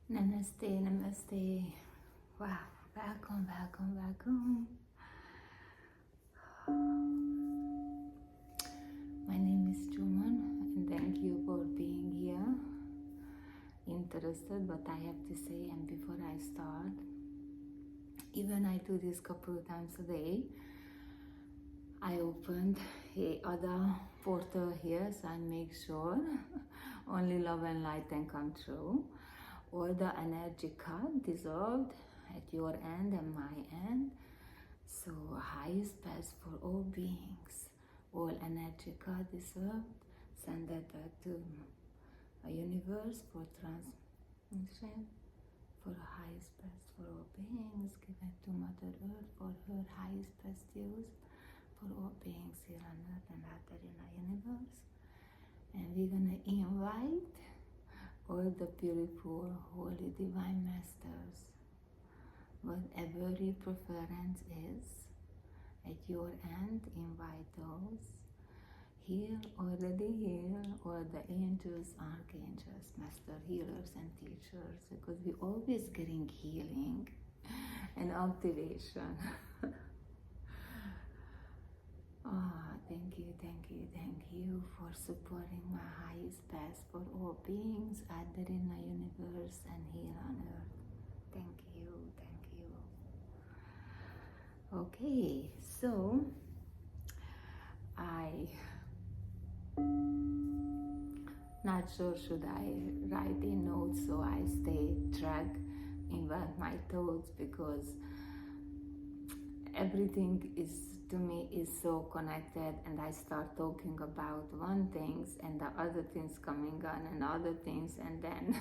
Namaste, namaste. Wow, welcome, welcome, welcome. My name is Juman, and thank you for being here, interested what I have to say. And before I start, even I do this couple of times a day, I opened a other portal here, so I make sure only love and light can come through. All the energy cut dissolved at your end and my end. So highest best for all beings. All energy cut dissolved. Send that back to a universe for transmission. For the highest best for all beings. Give it to Mother Earth for her highest best use. For all beings here on Earth and out there in the universe. And we're gonna invite all the beautiful, holy, divine masters, whatever your preference is, at your end, invite those here, already here, or the angels, archangels, master healers and teachers, because we're always getting healing and activation. Thank you, thank you, thank you for supporting my highest best for all beings out there in the universe and here on earth. Thank you, thank you. Okay, so I not sure should I write a note so I stay track in what my thoughts, because everything is to me is so connected, and I start talking about one things and the other things coming on and other things, and then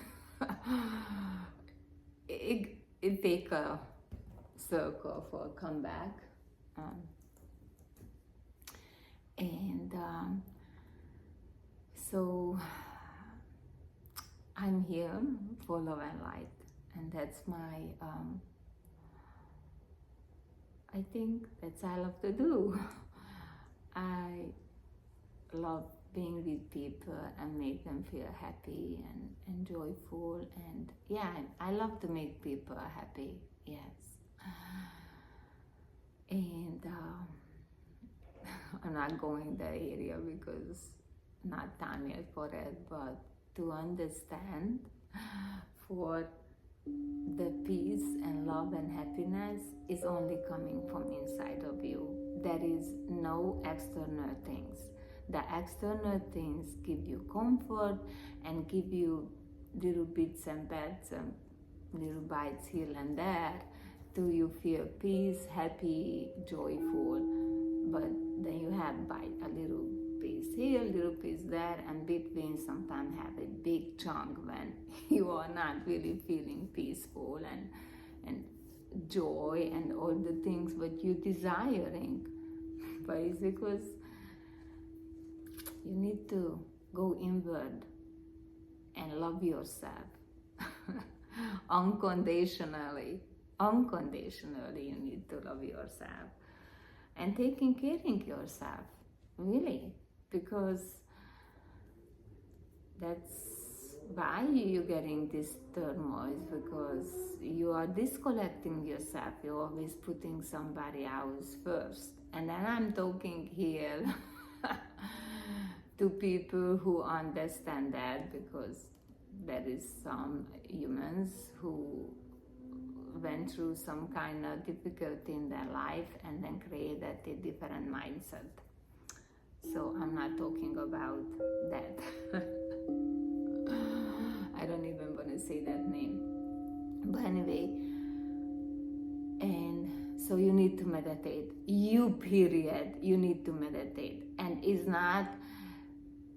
it take a circle for a comeback. So I'm here for love and light, and that's my I think that's all I love to do. I love being with people and make them feel happy and joyful, and yeah, I love to make people happy, yes. And I'm not going that area because not time yet for it, but to understand for the peace and love and happiness is only coming from inside of you. There is no external things. The external things give you comfort and give you little bits and bits and little bites here and there till you feel peace, happy, joyful. But then you have bite a little piece here, little piece there, and between sometimes have a big chunk when you are not really feeling peaceful and joy and all the things what you're desiring. But it's because you need to go inward and love yourself unconditionally. Unconditionally, you need to love yourself and taking care of yourself, really, because that's why you're getting this turmoil, because you are disconnecting yourself. You're always putting somebody else first. And then I'm talking here to people who understand that, because there is some humans who went through some kind of difficulty in their life and then created a different mindset. So I'm not talking about that. I don't even want to say that name. But anyway, and so you need to meditate. You need to meditate. And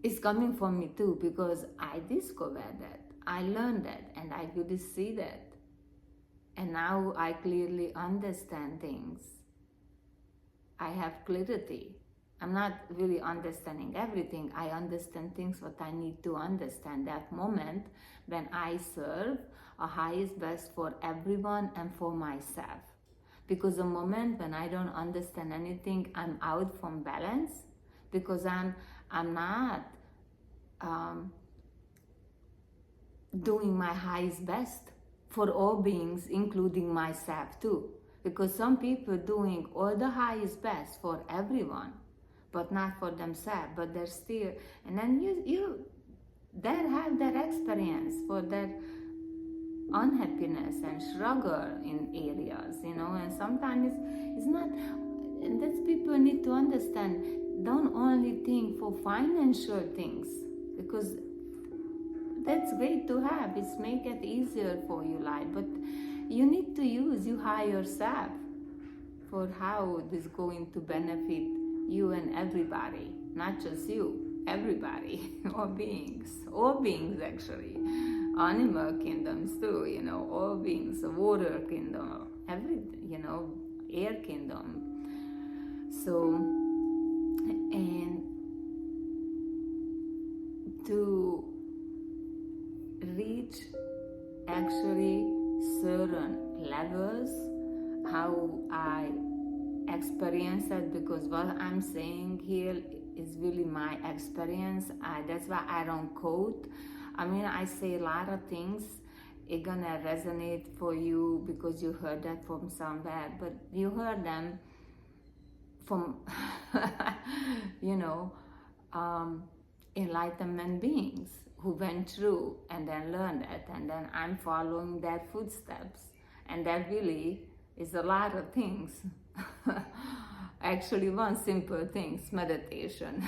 it's coming from me too, because I discovered that. I learned that, and I could see that. And now I clearly understand things. I have clarity. I'm not really understanding everything. I understand things what I need to understand. That moment when I serve a highest best for everyone and for myself. Because the moment when I don't understand anything, I'm out from balance, because I'm not doing my highest best. for all beings, including myself too. Because some people doing all the highest best for everyone, but not for themselves, but they're still, and then you they have their experience for their unhappiness and struggle in areas, and sometimes it's not, and that's people need to understand, don't only think for financial things, because that's great to have, it's make it easier for your life, but you need to use your higher self for how this is going to benefit you and everybody, not just you, everybody, all beings actually, animal kingdoms too, all beings, water kingdom, everything, air kingdom. So, and to reach actually certain levels, how I experience it, because what I'm saying here is really my experience. That's why I don't quote. I mean, I say a lot of things, it's gonna resonate for you because you heard that from somewhere, but you heard them from, enlightenment beings who went through and then learned it, and then I'm following their footsteps, and that really is a lot of things. Actually, one simple thing is meditation.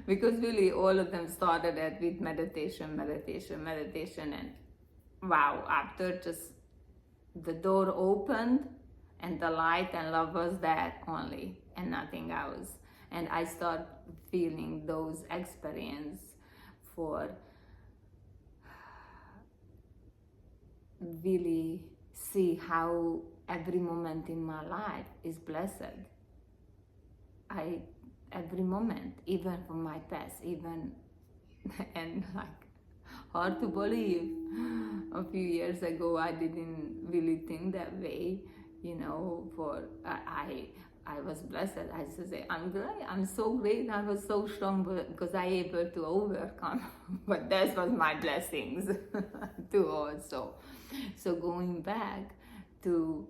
Because really all of them started it with meditation, and wow, after just the door opened and the light and love was there only and nothing else. And I start feeling those experience for really see how every moment in my life is blessed. Every moment, even from my past, even, and like, hard to believe, a few years ago I didn't really think that way, I was blessed. I used to say, I'm great, I'm so great, I was so strong because I able to overcome. But that was my blessings too also. So going back to,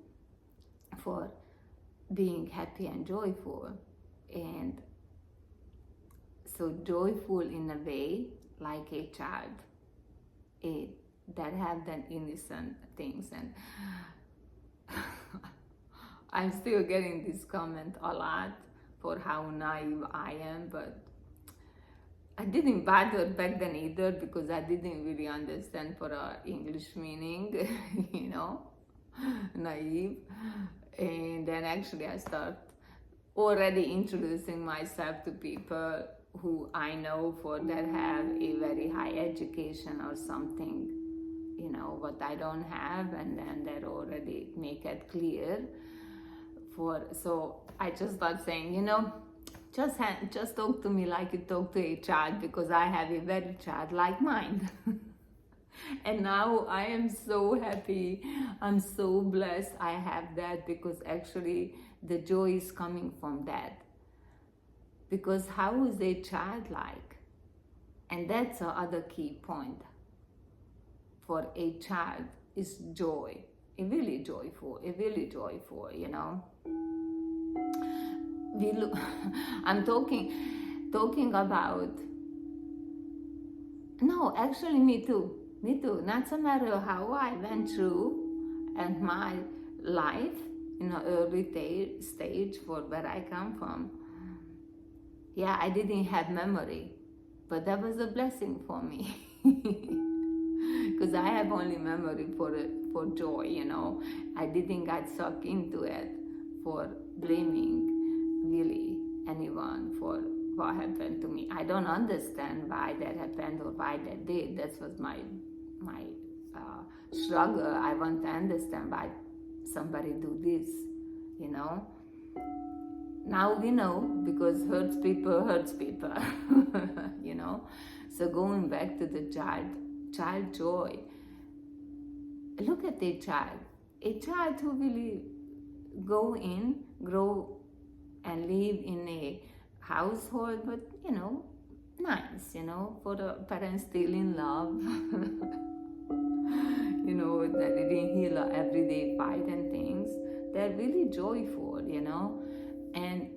for being happy and joyful, and so joyful in a way, like a child, that have that innocent things. And I'm still getting this comment a lot for how naive I am, but I didn't bother back then either because I didn't really understand for English meaning, naive. And then actually I start already introducing myself to people who I know for that have a very high education or something, what I don't have, and then they already make it clear. So I just start saying, just talk to me like you talk to a child, because I have a very childlike mind. And now I am so happy, I'm so blessed I have that, because actually the joy is coming from that. Because how is a childlike? And that's the other key point. For a child is joy, really joyful, I'm talking about, no, actually me too, not so matter how I went through and my life, early stage for where I come from. Yeah, I didn't have memory, but that was a blessing for me. Because I have only memory for joy, I didn't get sucked into it for blaming really anyone for what happened to me. I don't understand why that happened or why that did. That was my struggle. I want to understand why somebody do this, Now we know, because hurts people, So going back to the child joy. Look at a child who really grow and live in a household, but nice, for the parents still in love. fight and things, they're really joyful, you know. And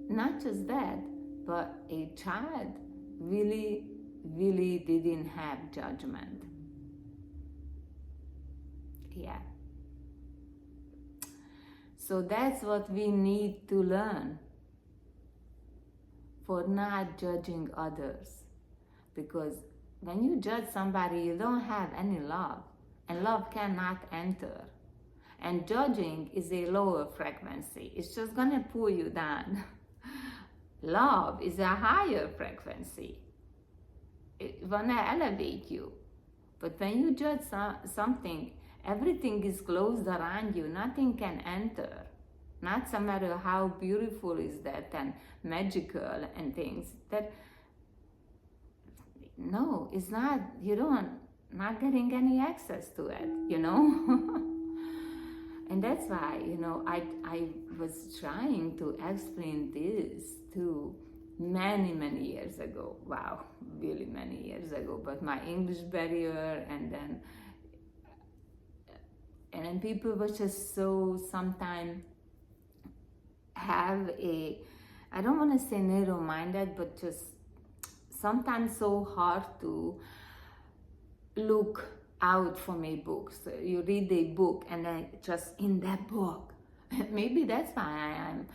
not just that, but a child really, really didn't have judgment. Yeah. So that's what we need to learn, for not judging others. Because when you judge somebody, you don't have any love, and love cannot enter. And judging is a lower frequency. It's just gonna pull you down. Love is a higher frequency. It's gonna elevate you. But when you judge something, everything is closed around you. Nothing can enter. Not no matter how beautiful is that and magical and things. That no, it's not. You don't not getting any access to it. You know. And that's why, you know, I was trying to explain this to many years ago. Wow, really many years ago. But my English barrier, and then people were just so sometimes have a, I don't want to say narrow-minded, but just sometimes so hard to look out for my books. You read a book and then just in that book. Maybe that's why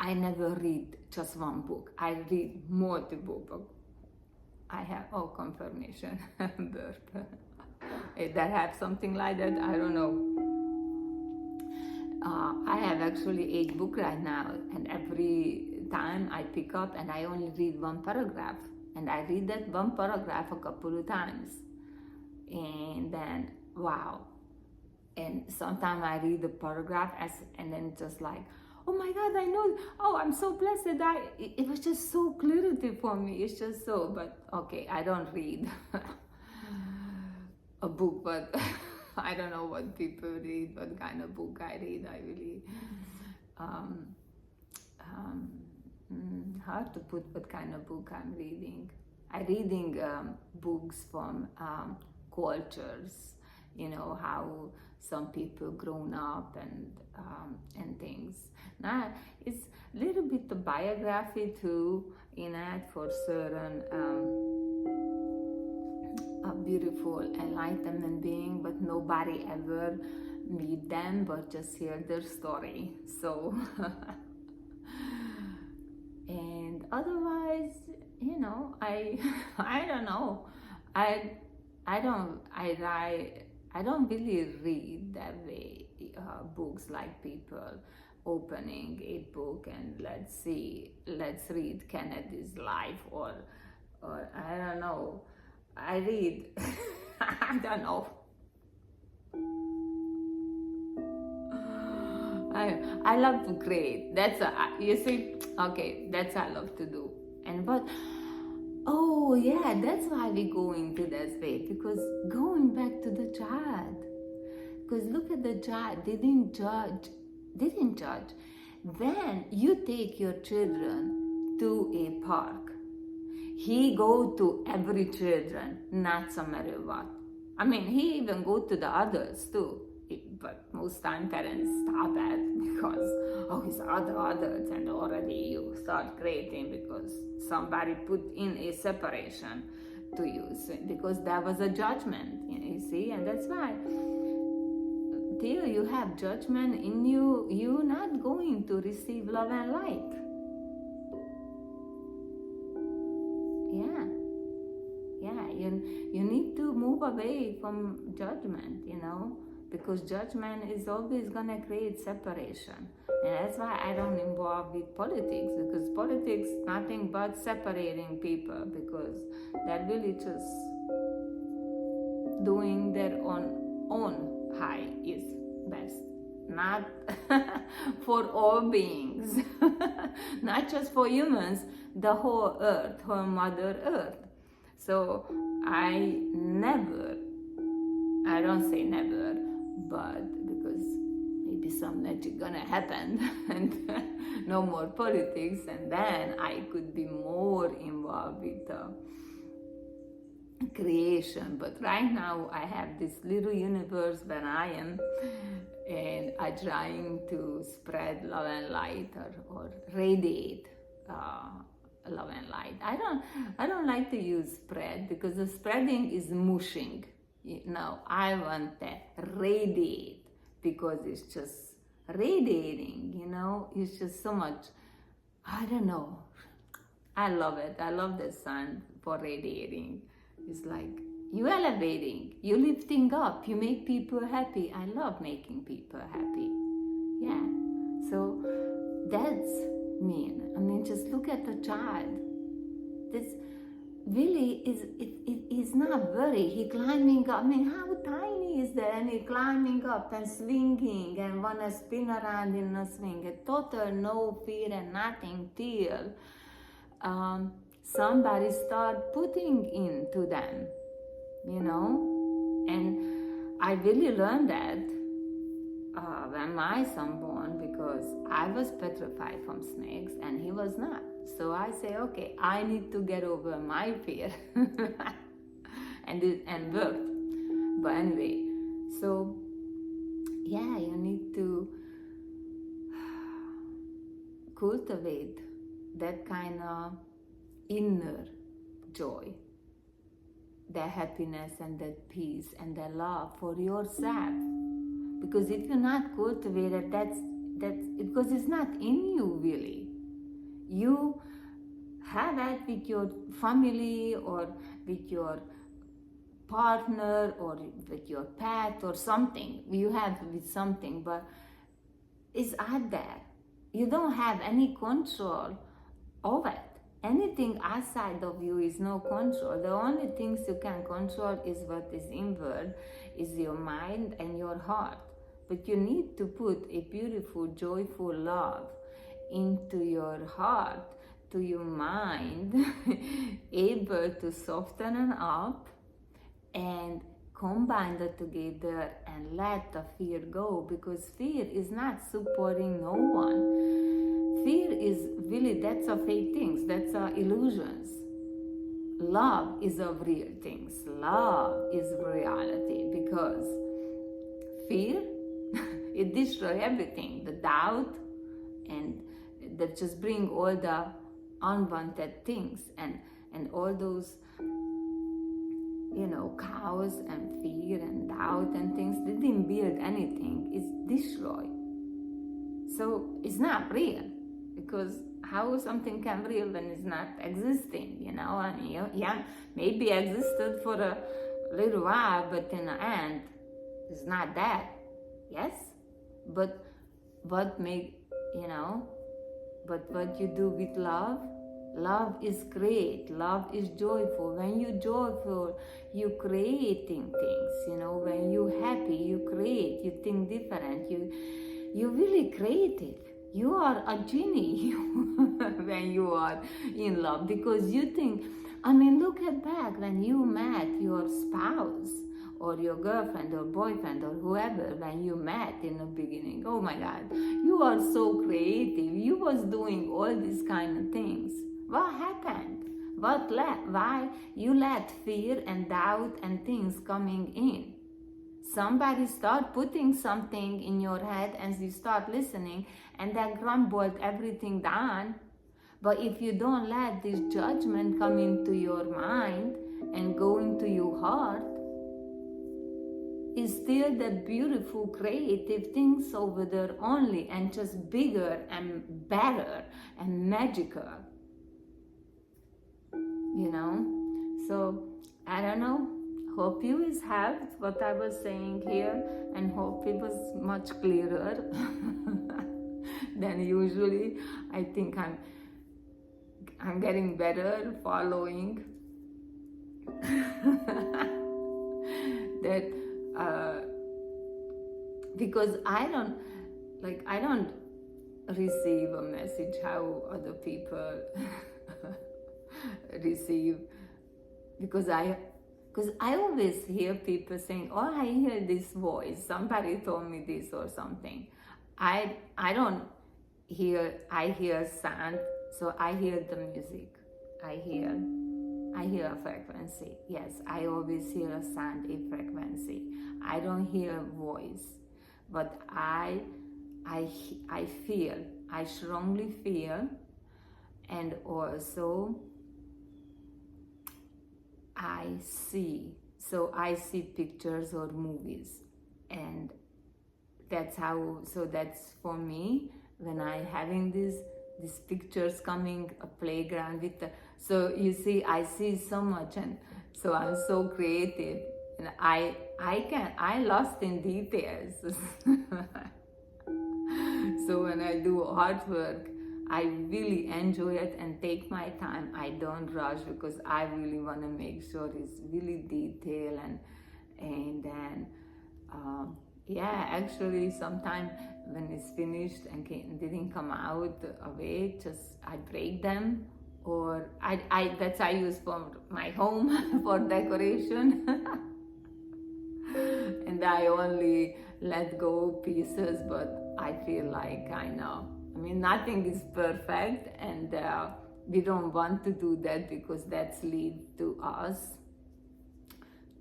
I never read just one book. I read multiple books. I have confirmation birth. That have something like that, I don't know. I have actually 8 books right now, and every time I pick up and I only read one paragraph, and I read that one paragraph a couple of times. And then, wow. And sometimes I read the paragraph and then just like, oh my God, I know, oh, I'm so blessed that it was just so clarity for me. It's just so, but okay, I don't read a book, but I don't know what people read, what kind of book I read. I really, hard to put what kind of book I'm reading. I'm reading books from cultures, you know, how some people grown up and things. Now, it's a little bit of biography too in it for certain beautiful enlightenment being, but nobody ever meet them, but just hear their story. So, and otherwise, you know, I don't know. I don't really read that way books like people opening a book and let's read Kennedy's life or I don't know. I read I don't know. I love to create. That's you see, okay, that's what I love to do. And but oh yeah, that's why we go into that way, because going back to the child, because look at the child, they didn't judge. When you take your children to a park, he go to every children, not some matter what. I mean, he even go to the others too. But most time parents stop it because, oh, it's other adults, and already you start creating because somebody put in a separation to you, because there was a judgment, you see, and that's why till you have judgment in you, you're not going to receive love and light. Yeah, you need to move away from judgment, you know, because judgment is always going to create separation. And that's why I don't involve with politics, because politics nothing but separating people, because they're really just doing their own high is best. Not for all beings, not just for humans, the whole earth, whole Mother Earth. So I don't say never, but because maybe some magic gonna happen and no more politics, and then I could be more involved with creation. But right now I have this little universe where I am, and I'm trying to spread love and light, or radiate love and light. I don't like to use spread, because the spreading is mushing. No, I want that radiate, because it's just radiating, it's just so much. I don't know. I love it. I love the sun for radiating. It's like you elevating, you lifting up, you make people happy. I love making people happy. Yeah. So that's mean. I mean, just look at the child. This Willie is not worried. He climbing up. I mean, how tiny is that? And he climbing up and swinging and wanna spin around in a swing. A total no fear and nothing till somebody start putting into them, And I really learned that when my son born, because I was petrified from snakes and he was not. So I say, okay, I need to get over my fear, and worked. But anyway, so yeah, you need to cultivate that kind of inner joy, that happiness and that peace and that love for yourself. Because if you're not cultivated, that's because it's not in you really. You have it with your family or with your partner or with your pet or something. You have with something, but it's out there. You don't have any control of it. Anything outside of you is no control. The only things you can control is what is inward, is your mind and your heart. But you need to put a beautiful, joyful love into your heart, to your mind, able to soften it up and combine it together and let the fear go, because fear is not supporting no one. Fear is really, that's a fake things, that's illusions. Love is of real things. Love is reality, because fear, it destroys everything. The doubt, and that just bring all the unwanted things and all those, chaos and fear and doubt and things. They didn't build anything. It's destroyed. So it's not real, because how something can be real when it's not existing, And maybe existed for a little while, but in the end, it's not that. Yes? But what but what you do with love is great. Love is joyful. When you're joyful, you're creating things, When you're happy, you create, you think different, you're really creative. You are a genie when you are in love, because you think, look at back when you met your spouse or your girlfriend or boyfriend or whoever, when you met in the beginning. Oh my God, you are so creative. You was doing all these kind of things. What happened? Why you let fear and doubt and things coming in? Somebody start putting something in your head and you start listening, and that crumbled everything down. But if you don't let this judgment come into your mind and go into your heart, it's still that beautiful creative things over there only, and just bigger and better and magical. So I don't know. Hope you is helped what I was saying here, and hope it was much clearer than usually. I think I'm getting better following that, because I don't receive a message how other people receive, because I always hear people saying, oh, I hear this voice, somebody told me this or something. I hear sound, so I hear the music. I I hear a frequency. Yes, I always hear a sound, a frequency. I don't hear voice, but I feel, I strongly feel, and also I see. So I see pictures or movies, and that's how. So that's for me when I having these pictures coming a playground with the, so you see I see so much, and so I'm so creative, and I lost in details. So when I do artwork, I really enjoy it and take my time. I don't rush because I really want to make sure it's really detailed, and then yeah, actually sometimes when it's finished and didn't come out away, just I break them, or I use for my home for decoration. And I only let go pieces, but I feel like I know. I mean, nothing is perfect, and we don't want to do that because that's lead to us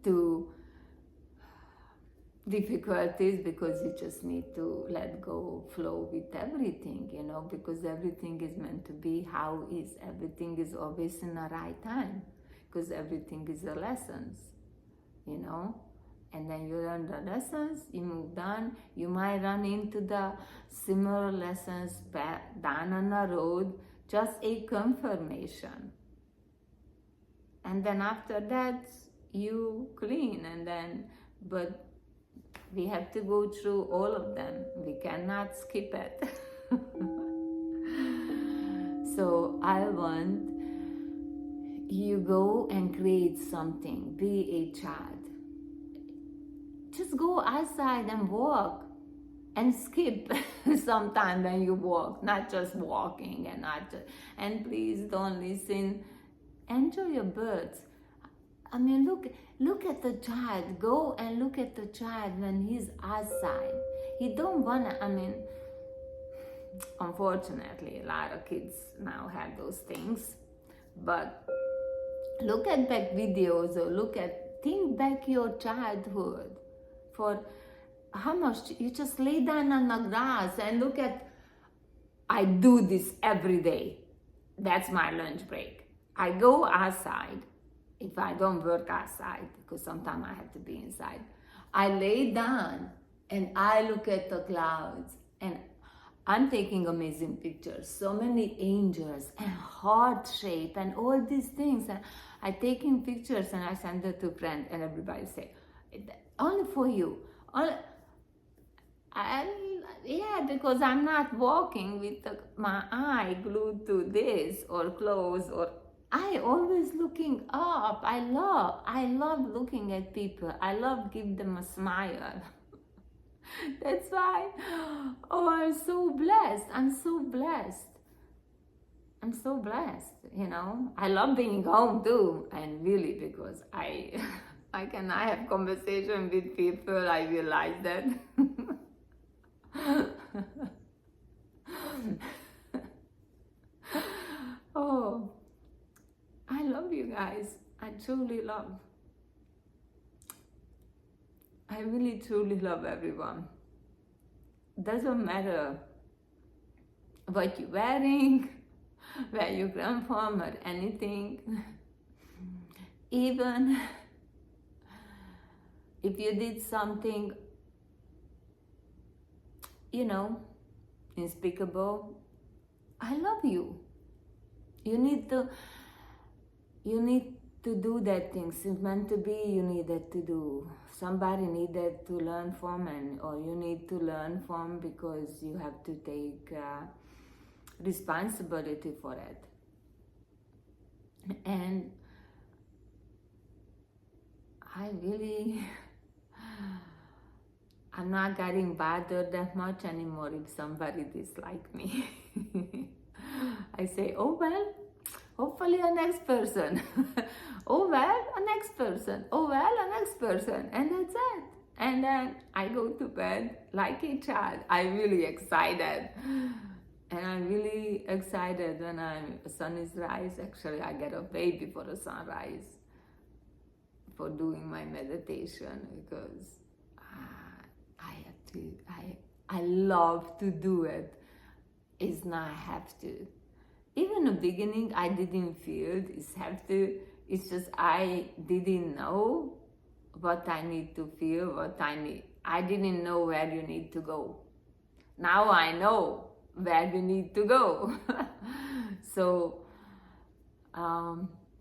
to difficulties, because you just need to let go, flow with everything, you know, because everything is meant to be how is. Everything is always in the right time, because everything is a lessons, you know. And then you learn the lessons, you move on. You might run into the similar lessons back down on the road, just a confirmation. And then after that, you clean, and then, but we have to go through all of them. We cannot skip it. So I want you go and create something, be a child. Just go outside and walk and skip sometime when you walk, not just walking, and not just, and please don't listen. Enjoy your birds. I mean, look at the child. Go and look at the child when he's outside. He don't wanna, I mean, unfortunately, a lot of kids now have those things, but look at back videos, or think back your childhood. For how much you just lay down on the grass and look at, I do this every day. That's my lunch break. I go outside. If I don't work outside, because sometimes I have to be inside, I lay down and I look at the clouds, and I'm taking amazing pictures, so many angels and heart shape and all these things. And I taking pictures and I send it to friends, and everybody say, only for you. Yeah, because I'm not walking with my eye glued to this or close, or I always looking up. I love looking at people. I love give them a smile. That's why, oh, I'm so blessed. I'm so blessed. I'm so blessed, you know. I love being home too, and really, because I have conversation with people, I realize that. Oh, I love you guys. I truly love. I really truly love everyone. Doesn't matter what you're wearing, where you come from, or anything. Even if you did something, you know, unspeakable, I love you. You need to do that thing. It's meant to be, you needed to do. Somebody needed to learn from, or you need to learn from, because you have to take responsibility for it. And I really, I'm not getting bothered that much anymore if somebody dislike me. I say, oh well, hopefully a next person. Oh well, a next person. Oh well, a next person. And that's it. And then I go to bed like a child. I'm really excited. And I'm really excited when sun is rise. Actually, I get up way before the sunrise for doing my meditation because I have to. I love to do it. It's not have to. Even in the beginning, I didn't feel it's have to. It's just I didn't know what I need to feel, what I need. I didn't know where you need to go. Now I know where you need to go. So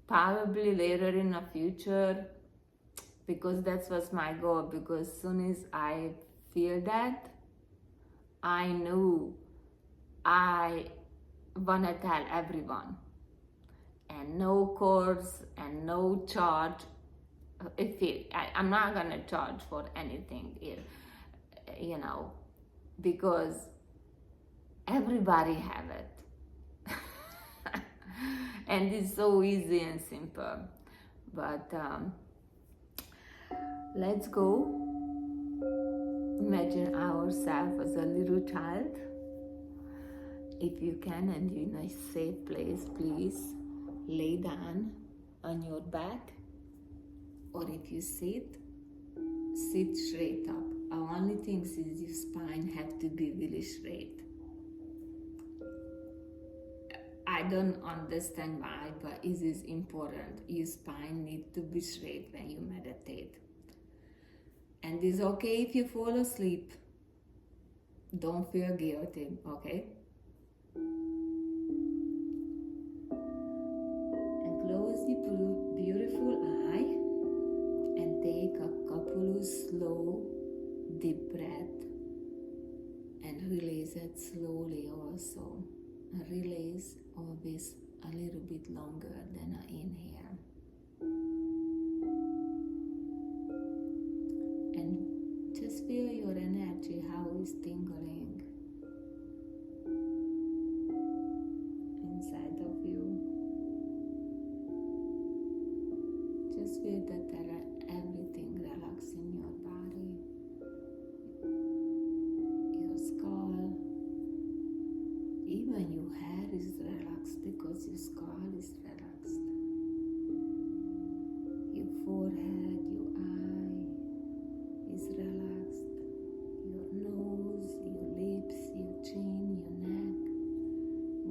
probably later in the future, because that was my goal, because soon as I feel that, I knew I want to tell everyone, and no course and no charge. I'm not gonna charge for anything here, because everybody have it. And it's so easy and simple. But let's go imagine ourselves as a little child. If you can, and you're in a safe place, please lay down on your back, or if you sit straight up. Our only thing is your spine have to be really straight. I don't understand why, but it is important. Your spine needs to be straight when you meditate. And it's okay if you fall asleep. Don't feel guilty, okay? And close the beautiful eye and take a couple of slow, deep breath and release it slowly also. Release always a little bit longer than an inhale. And just feel your energy, how it's tingling inside of you. Just feel that everything relax in your body, your skull, even your hair is relaxed because your skull is relaxed. Your forehead, your eye is relaxed. Your nose, your lips, your chin, your neck,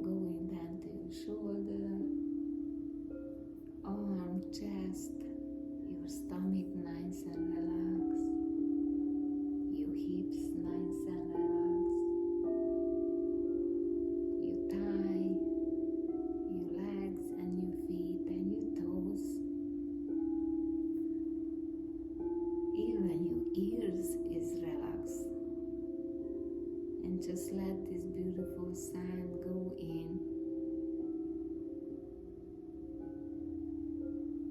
going down to your shoulder, arm, chest, your stomach nice and relaxed, your hips nice and relaxed, your thigh, your legs and your feet and your toes, even your ears is relaxed. And just let this beautiful sound go in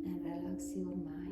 and relax your mind.